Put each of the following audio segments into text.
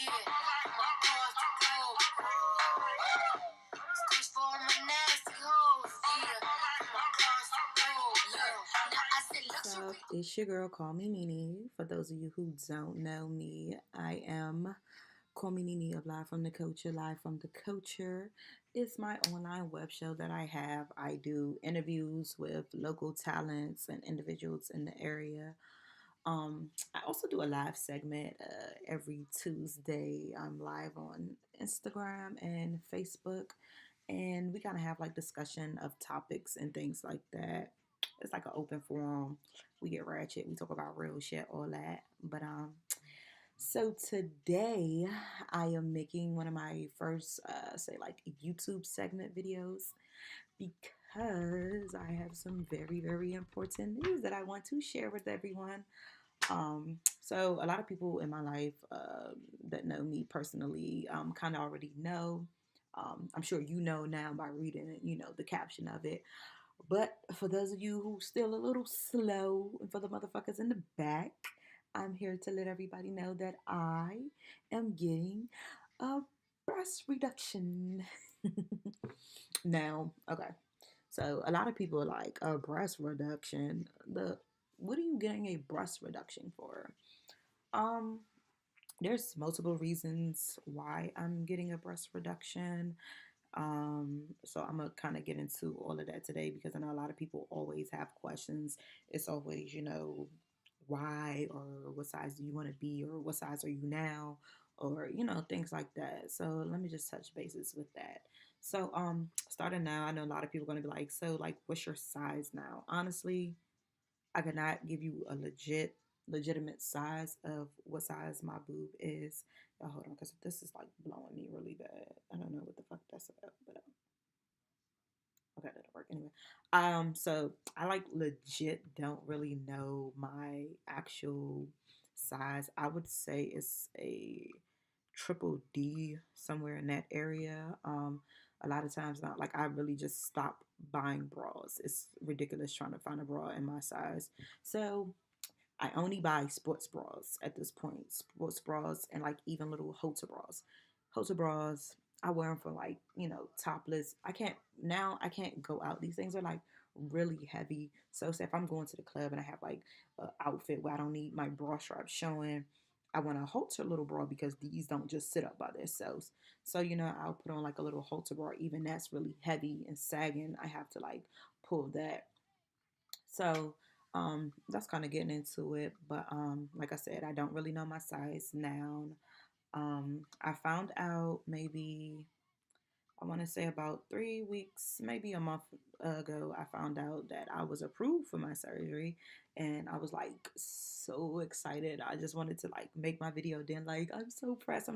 What's up? It's your girl, Call Me Nene. For those of you who don't know me, I am Call Me Nene of Live from the Culture. Live from the Culture is my online web show that I have. I do interviews with local talents and individuals in the area. I also do a live segment every Tuesday. I'm live on Instagram and Facebook, and we kind of have like discussion of topics and things like that. It's like an open forum. We get ratchet. We talk about real shit, all that. So today I am making one of my first, say like YouTube segment videos because I have some very, very important news that I want to share with everyone. So a lot of people in my life that know me personally kind of already know. I'm sure you know now by reading, the caption of it. But for those of you who still a little slow, and for the motherfuckers in the back, I'm here to let everybody know that I am getting a breast reduction. Now, okay. So a lot of people are like a breast reduction. What are you getting a breast reduction for? Um, there's multiple reasons why I'm getting a breast reduction. So I'm gonna kind of get into all of that today because I know a lot of people always have questions. It's always, why or what size do you want to be or what size are you now or things like that. So let me just touch bases with that. So starting now, I know a lot of people are gonna be like, so like what's your size now? Honestly, I could not give you a legitimate size of what size my boob is. Y'all hold on, because this is like blowing me really bad. I don't know what the fuck that's about, but okay, that'll work anyway. So I like legit don't really know my actual size. I would say it's a triple D somewhere in that area. A lot of times not like I really just stop buying bras. It's ridiculous trying to find a bra in my size. So I only buy sports bras at this point. Sports bras and like even little halter bras. Halter bras, I wear them for like, topless. I can't go out. These things are like really heavy. So say if I'm going to the club and I have like an outfit where I don't need my bra strap showing, I want a halter little bra because these don't just sit up by themselves. So, I'll put on like a little halter bra. Even that's really heavy and sagging. I have to like pull that. So that's kind of getting into it. But like I said, I don't really know my size now. I found out maybe I want to say about 3 weeks, maybe a month ago, I found out that I was approved for my surgery, and I was like so excited. I just wanted to like make my video then, like I'm so pressed.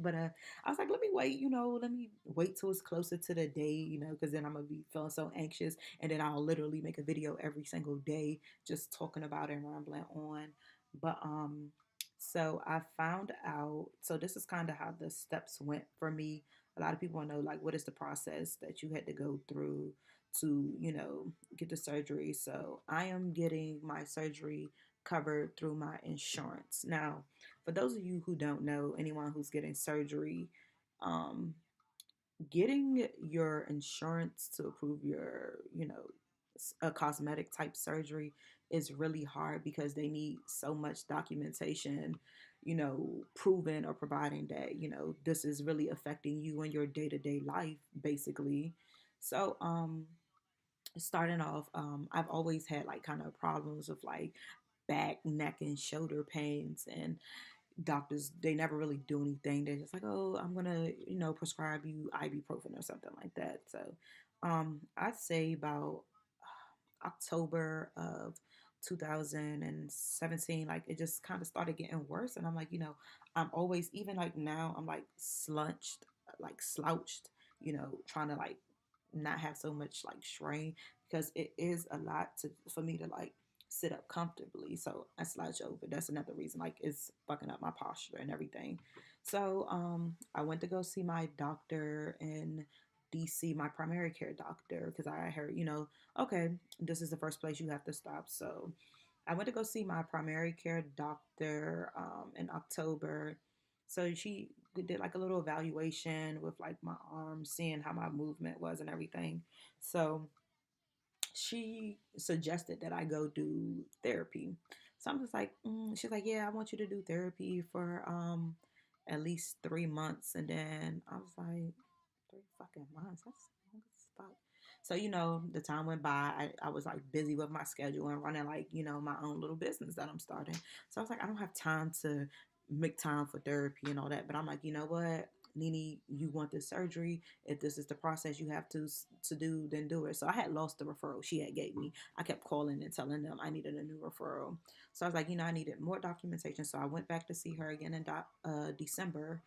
But I was like, let me wait, let me wait till it's closer to the day, because then I'm gonna be feeling so anxious, and then I'll literally make a video every single day just talking about it and rambling on. But so I found out. So this is kind of how the steps went for me. A lot of people want to know like what is the process that you had to go through to get the surgery. So I am getting my surgery covered through my insurance. Now, for those of you who don't know, anyone who's getting surgery, um, getting your insurance to approve your a cosmetic type surgery is really hard because they need so much documentation, proving or providing that this is really affecting you in your day-to-day life basically. So starting off, I've always had like kind of problems with like back, neck, and shoulder pains, and doctors, they never really do anything. They're just like, oh, I'm gonna prescribe you ibuprofen or something like that. So I'd say about October of 2017, like it just kind of started getting worse, and I'm like, I'm always, even like now, I'm like slouched, trying to like not have so much like strain because it is a lot for me to like sit up comfortably. So I slouch over. That's another reason. Like it's fucking up my posture and everything. So I went to go see my doctor in DC, my primary care doctor, because I heard, okay, this is the first place you have to stop. So I went to go see my primary care doctor in October. So she did like a little evaluation with like my arms, seeing how my movement was and everything. So she suggested that I go do therapy. So I'm just like, she's like, yeah, I want you to do therapy for at least 3 months. And then I was like, 3 fucking months? That's long as fuck. So, the time went by. I was like busy with my schedule and running like, my own little business that I'm starting. So I was like, I don't have time to make time for therapy and all that. But I'm like, you know what? Nene, you want this surgery. If this is the process you have to do, then do it. So I had lost the referral she had gave me. I kept calling and telling them I needed a new referral. So I was like, I needed more documentation. So I went back to see her again in December.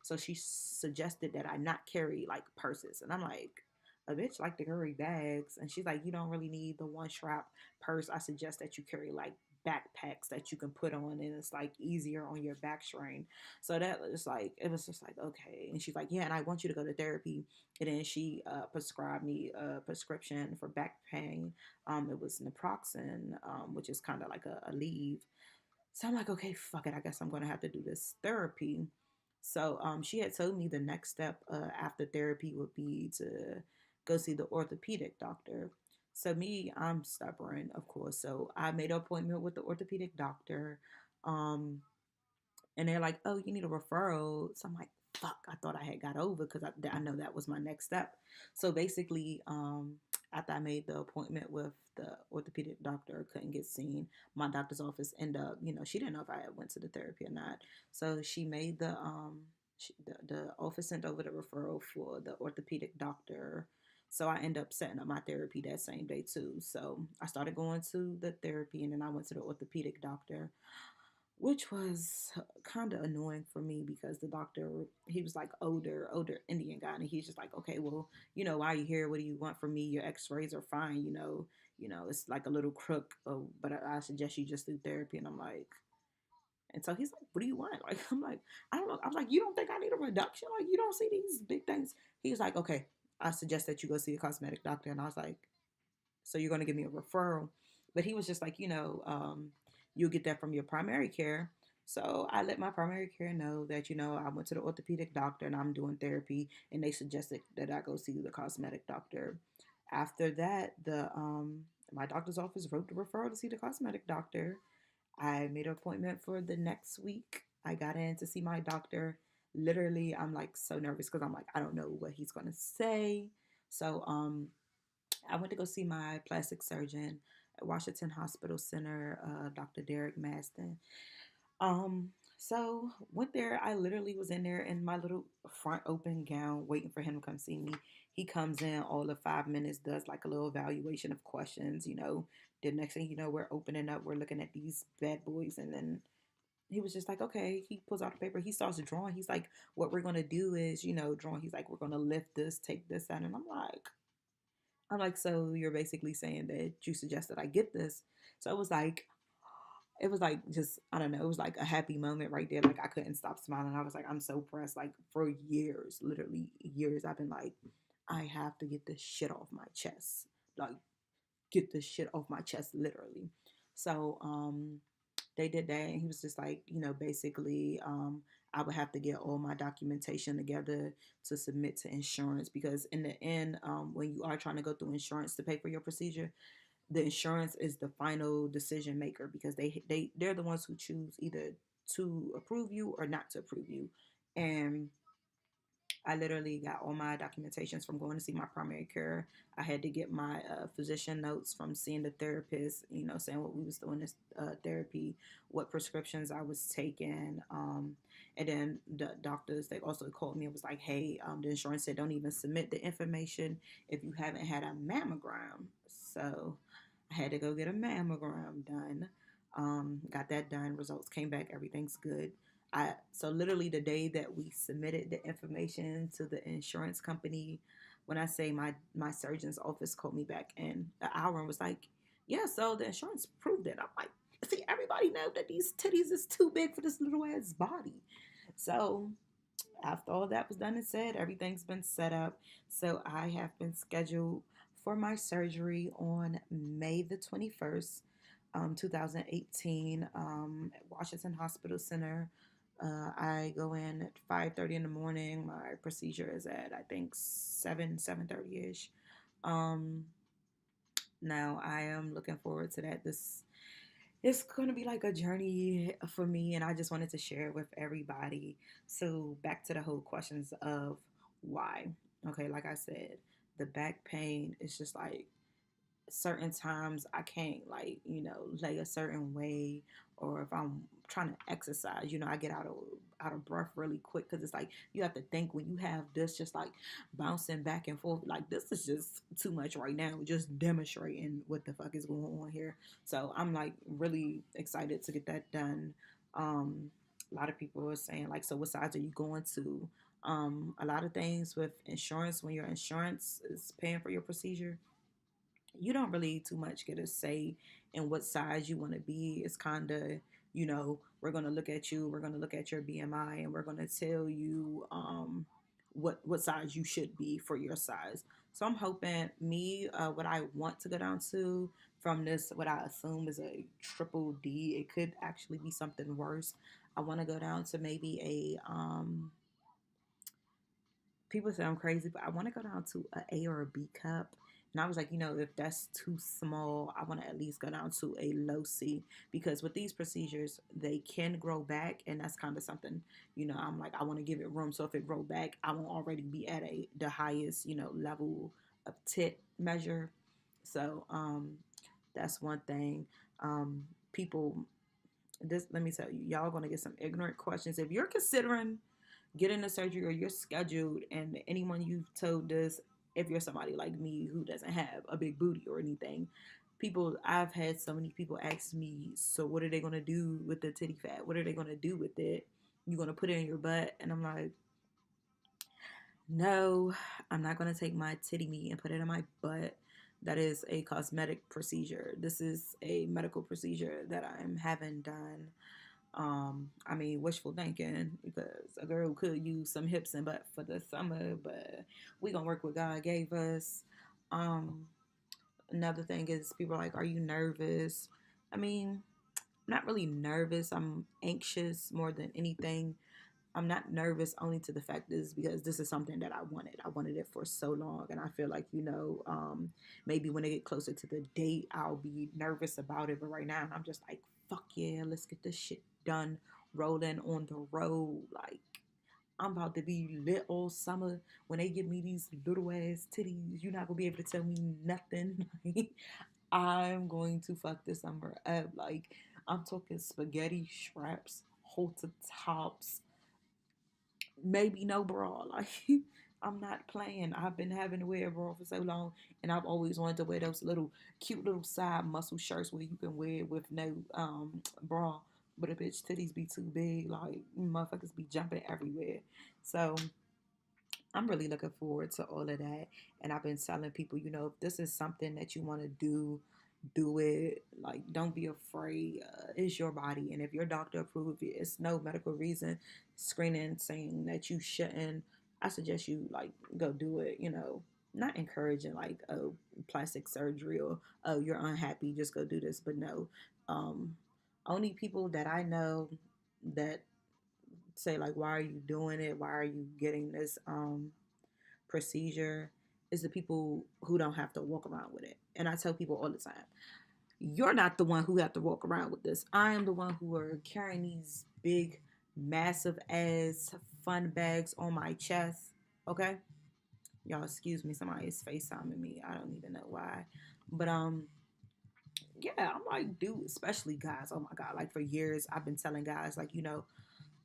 So she suggested that I not carry like purses, and I'm like, a bitch like to carry bags, and she's like, you don't really need the one strap purse. I suggest that you carry like backpacks that you can put on, and it's like easier on your back strain. So that was like, it was just like, okay. And she's like, yeah, and I want you to go to therapy. And then she prescribed me a prescription for back pain. It was naproxen, which is kind of like a leave. So I'm like, okay, fuck it. I guess I'm gonna have to do this therapy. So she had told me the next step after therapy would be to go see the orthopedic doctor. So me, I'm stubborn, of course. So I made an appointment with the orthopedic doctor. Um, and they're like, oh, you need a referral. So I'm like, fuck, I thought I had got over because I know that was my next step. So basically, after I made the appointment with the orthopedic doctor, couldn't get seen, my doctor's office ended up, she didn't know if I went to the therapy or not. So she made the office sent over the referral for the orthopedic doctor. So I ended up setting up my therapy that same day too. So I started going to the therapy, and then I went to the orthopedic doctor, which was kind of annoying for me because the doctor, he was like older Indian guy, and he's just like, okay, well, why are you here? What do you want from me? Your X-rays are fine, it's like a little crook, but I suggest you just do therapy. And I'm like, and so he's like, what do you want? Like, I'm like, I don't know. I'm like, you don't think I need a reduction? Like, you don't see these big things? He's like, okay, I suggest that you go see a cosmetic doctor. And I was like, so you're going to give me a referral? But he was just like, you'll get that from your primary care. So I let my primary care know that, I went to the orthopedic doctor and I'm doing therapy, and they suggested that I go see the cosmetic doctor. After that, the my doctor's office wrote the referral to see the cosmetic doctor. I made an appointment for the next week. I got in to see my doctor. Literally, I'm like so nervous because I'm like, I don't know what he's gonna say. So I went to go see my plastic surgeon at Washington Hospital Center, Dr. Derek Maston. So went there. I literally was in there in my little front open gown, waiting for him to come see me. He comes in all of 5 minutes, does like a little evaluation of questions. The next thing you know, we're opening up, we're looking at these bad boys, and then he was just like, okay. He pulls out the paper. He starts drawing. He's like, what we're gonna do is, drawing. He's like, we're gonna lift this, take this out, and I'm like, so you're basically saying that you suggest that I get this. So it was like just, I don't know, it was like a happy moment right there. Like I couldn't stop smiling. I was like, I'm so pressed. Like for years, literally years, I've been like, I have to get this shit off my chest. Like get this shit off my chest, literally. So they did that, and he was just like, basically, I would have to get all my documentation together to submit to insurance, because in the end, when you are trying to go through insurance to pay for your procedure, the insurance is the final decision maker, because they're the ones who choose either to approve you or not to approve you. And I literally got all my documentations from going to see my primary care. I had to get my physician notes from seeing the therapist, saying what we was doing this therapy, what prescriptions I was taking. And then the doctors, they also called me and was like, hey, the insurance said don't even submit the information if you haven't had a mammogram. So I had to go get a mammogram done. Got that done. Results came back. Everything's good. So literally the day that we submitted the information to the insurance company, when I say my surgeon's office called me back in an hour and was like, yeah, so the insurance proved it. I'm like, see, everybody know that these titties is too big for this little ass body. So after all that was done and said, everything's been set up. So I have been scheduled for my surgery on May the 21st, 2018, at Washington Hospital Center, I go in at 5:30 in the morning. My procedure is at I think 7:30 ish. Um, Now I am looking forward to that. This it's going to be like a journey for me, and I just wanted to share it with everybody. So back to the whole questions of why. Okay, like I said, the back pain is just like certain times I can't, like, lay a certain way, or if I'm trying to exercise, I get out of breath really quick, because it's like you have to think when you have this just like bouncing back and forth, like this is just too much right now, just demonstrating what the fuck is going on here. So I'm like really excited to get that done. A lot of people are saying like, so what sides are you going to? A lot of things with insurance, when your insurance is paying for your procedure, you don't really too much get a say in what size you want to be. It's kind of, we're going to look at you, we're going to look at your BMI, and we're going to tell you what size you should be for your size. So I'm hoping what I want to go down to from this, what I assume is a triple D, it could actually be something worse. I want to go down to maybe people say I'm crazy, but I want to go down to A or a B cup. And I was like, if that's too small, I want to at least go down to a low C, because with these procedures, they can grow back, and that's kind of something, I'm like, I want to give it room. So if it grow back, I won't already be at the highest, level of tit measure. So that's one thing. People, this let me tell you, y'all gonna get some ignorant questions if you're considering getting a surgery, or you're scheduled, and anyone you've told this, if you're somebody like me who doesn't have a big booty or anything, I've had so many people ask me, so what are they gonna do with the titty fat? What are they gonna do with it? You gonna put it in your butt? And I'm like, no, I'm not gonna take my titty meat and put it in my butt. That is a cosmetic procedure. This is a medical procedure that I'm having done. I mean, wishful thinking, because a girl could use some hips and butt for the summer, but we gonna work what God gave us. Um, Another thing is, people are like, "Are you nervous?" I mean, I'm not really nervous. I'm anxious more than anything. I'm not nervous only to the fact is because this is something that I wanted. I wanted it for so long, and I feel like, maybe when they get closer to the date, I'll be nervous about it. But right now, I'm just like, fuck yeah, let's get this shit done, rolling on the road. Like, I'm about to be lit all summer. When they give me these little ass titties, you're not gonna be able to tell me nothing. I'm going to fuck this summer up. Like, I'm talking spaghetti straps, halter tops, maybe no bra. Like, I'm not playing. I've been having to wear a bra for so long, and I've always wanted to wear those little cute little side muscle shirts where you can wear it with no bra. But a bitch titties be too big, like motherfuckers be jumping everywhere. So I'm really looking forward to all of that. And I've been telling people, if this is something that you want to do it. Like, don't be afraid. It's your body, and if your doctor approves it, it's no medical reason screening saying that you shouldn't. I suggest you like go do it. Not encouraging like plastic surgery, or oh, you're unhappy, just go do this. But no, um, only people that I know that say like, why are you doing it? Why are you getting this procedure? Is the people who don't have to walk around with it. And I tell people all the time, you're not the one who have to walk around with this. I am the one who are carrying these big, massive ass fun bags on my chest. Okay? Y'all excuse me, somebody is FaceTiming me. I don't even know why. But yeah, I'm like, dude, especially guys. Oh my god, like for years I've been telling guys, like,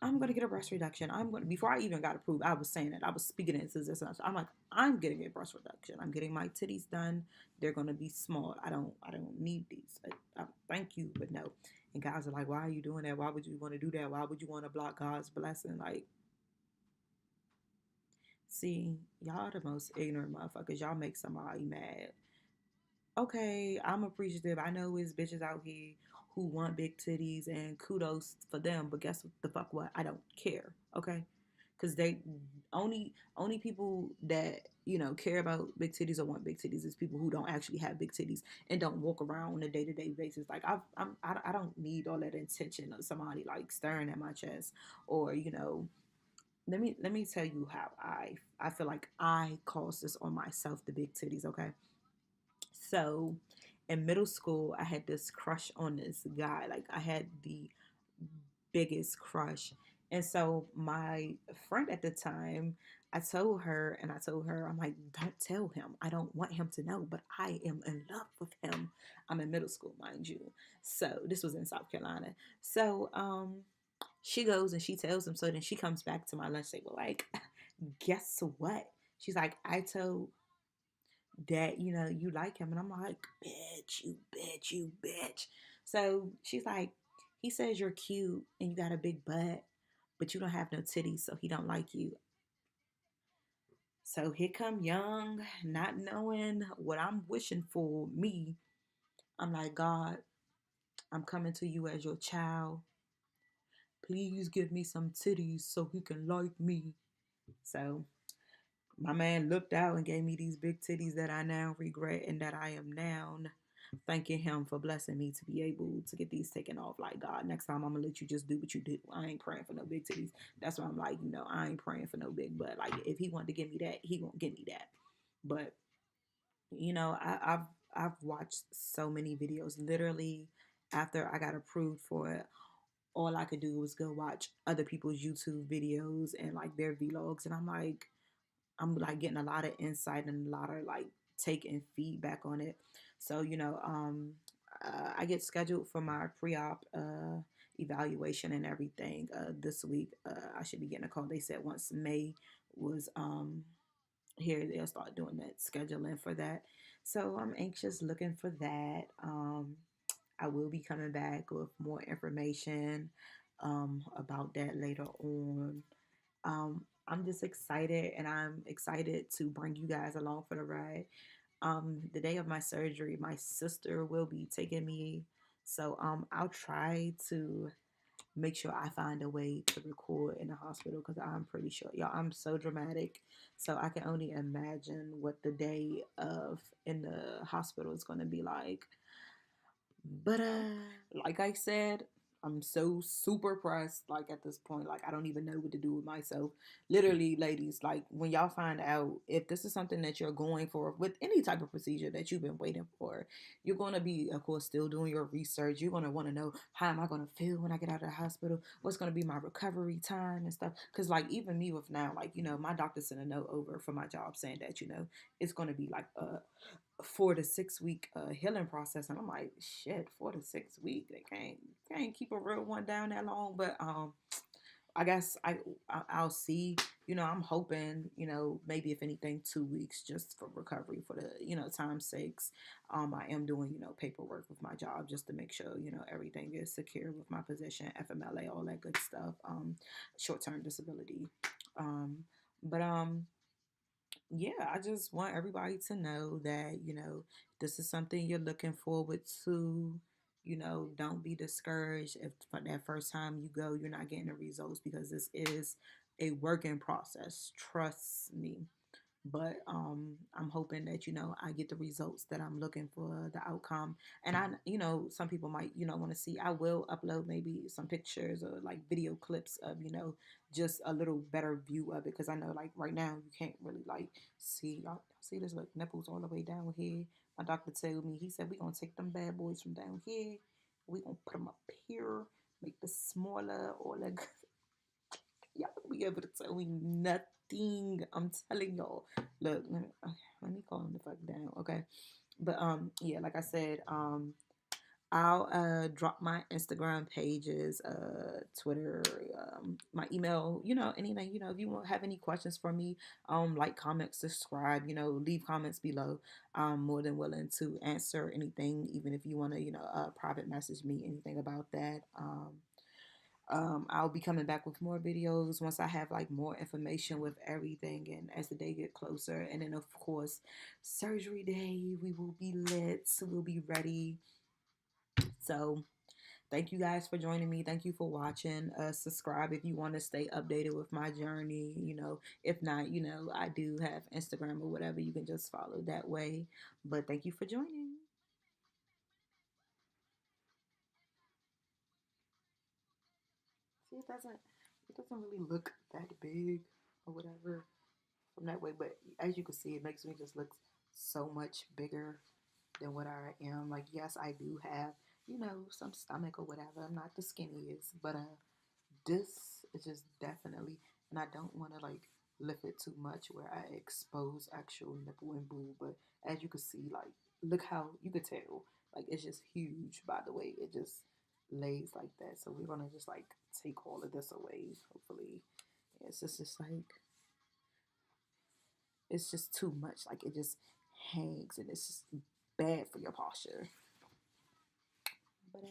I'm gonna get a breast reduction. I'm gonna Before I even got approved, I was saying it. I was speaking it into existence. I'm like, I'm getting a breast reduction. I'm getting my titties done. They're gonna be small. I don't need these. Thank you, but no. And guys are like, why are you doing that? Why would you want to do that? Why would you want to block God's blessing? Like, see, y'all the most ignorant motherfuckers. Y'all make somebody mad. Okay, I'm appreciative. I know it's bitches out here who want big titties, and kudos for them. But guess what? The fuck what? I don't care. Okay, because they only people that care about big titties or want big titties is people who don't actually have big titties and don't walk around on a day-to-day basis. Like I don't need all that attention of somebody like staring at my chest, or let me tell you how I feel like I caused this on myself, the big titties. Okay, so in middle school I had this crush on this guy. Like I had the biggest crush. And so my friend at the time, I told her, I'm like, don't tell him. I don't want him to know, but I am in love with him. I'm in middle school, mind you. So this was in South Carolina. So she goes and she tells him. So then she comes back to my lunch table, like, guess what? She's like, I told that, you like him. And I'm like, bitch, you bitch, you bitch. So she's like, he says you're cute and you got a big butt, but you don't have no titties, so he don't like you. So here come young, not knowing what I'm wishing for me. I'm like, God, I'm coming to you as your child. Please give me some titties so he can like me. So my man looked out and gave me these big titties that I now regret, and that I am now thanking him for blessing me to be able to get these taken off. Like, God, next time I'm gonna let you just do what you do. I ain't praying for no big titties. That's why I'm like, I ain't praying for no big butt. Like, if he wanted to give me that, he gonna give me that. But I've watched so many videos. Literally, after I got approved for it, all I could do was go watch other people's YouTube videos and like their vlogs, and I'm like getting a lot of insight and a lot of like taking feedback on it. So I get scheduled for my pre-op evaluation and everything this week. I should be getting a call. They said once May was here, they'll start doing that scheduling for that. So I'm anxious looking for that. I will be coming back with more information about that later on. I'm just excited, and I'm excited to bring you guys along for the ride. The day of my surgery, my sister will be taking me, so I'll try to make sure I find a way to record in the hospital, because I'm pretty sure, y'all, I'm so dramatic, so I can only imagine what the day of in the hospital is going to be like. But like I said, I'm so super pressed. Like at this point, like I don't even know what to do with myself. Literally, ladies, like when y'all find out if this is something that you're going for with any type of procedure that you've been waiting for, you're gonna be, of course, still doing your research. You're gonna want to know, how am I gonna feel when I get out of the hospital? What's gonna be my recovery time and stuff? Because like even me with now, like my doctor sent a note over for my job saying that it's gonna be like 4 to 6 week healing process, and I'm like, shit, 4 to 6 week. They can't keep a real one down that long. But I guess I'll see. I'm hoping, maybe if anything, 2 weeks just for recovery for the time's sakes. I am doing paperwork with my job just to make sure everything is secure with my position, FMLA, all that good stuff. Short term disability. Um, but yeah, I just want everybody to know that, this is something you're looking forward to. Don't be discouraged if for that first time you go, you're not getting the results, because this is a working process. Trust me. But I'm hoping that I get the results that I'm looking for, the outcome. And I some people might want to see. I will upload maybe some pictures or like video clips of just a little better view of it, because I know like right now you can't really like see. Y'all see this, like nipples all the way down here. My doctor told me, he said, we gonna take them bad boys from down here, we gonna put them up here, make the smaller, or like y'all be able to tell me nothing. I'm telling y'all. Look, let me calm the fuck down, okay? But yeah, like I said, I'll drop my Instagram pages, Twitter, my email, anything, if you have any questions for me, like, comment, subscribe, leave comments below. I'm more than willing to answer anything, even if you want to, private message me, anything about that. I'll be coming back with more videos once I have like more information with everything, and as the day get closer. And then of course, surgery day, we will be lit, so we'll be ready. So thank you guys for joining me. Thank you for watching. Subscribe if you want to stay updated with my journey. If not, I do have Instagram or whatever. You can just follow that way. But thank you for joining. See, it doesn't really look that big or whatever from that way. But as you can see, it makes me just look so much bigger than what I am. Like, yes, I do have, some stomach or whatever. I'm not the skinniest, but this is just definitely, and I don't want to like lift it too much where I expose actual nipple and boob. But as you can see, like, look how you could tell, like, it's just huge. By the way, it just lays like that. So we're gonna just like take all of this away. Hopefully, it's just like it's just too much. Like it just hangs, and it's just bad for your posture. But